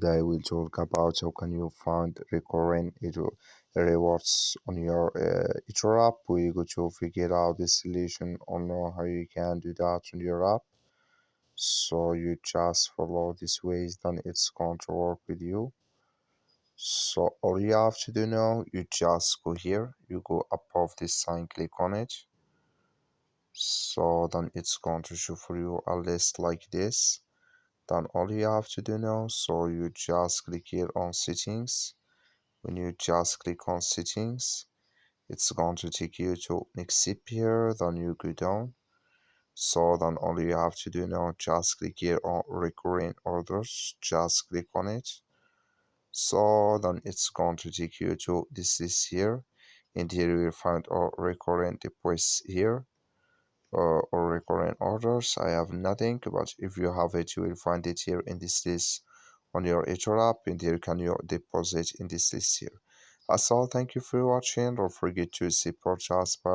Today we'll talk about how can you find recurring rewards on your eToro app. We're going to figure out the solution on how you can do that on your app. So you just follow these ways, then it's going to work with you. So all you have to do now, you just go here, you go above this sign, click on it. So then it's going to show for you a list like this. Then all you have to do now, so you just click here on settings. When you just click on settings, it's going to take you to next zip here, then you go down. So then all you have to do now, just click here on recurring orders, just click on it. So then it's going to take you to this list here, and here you will find our recurrent deposits here, or recurrent orders. I have nothing, but if you have it, you will find it here in this list on your eToro app, and here can you deposit in this list here. That's all. Thank you for watching. Don't forget to support us by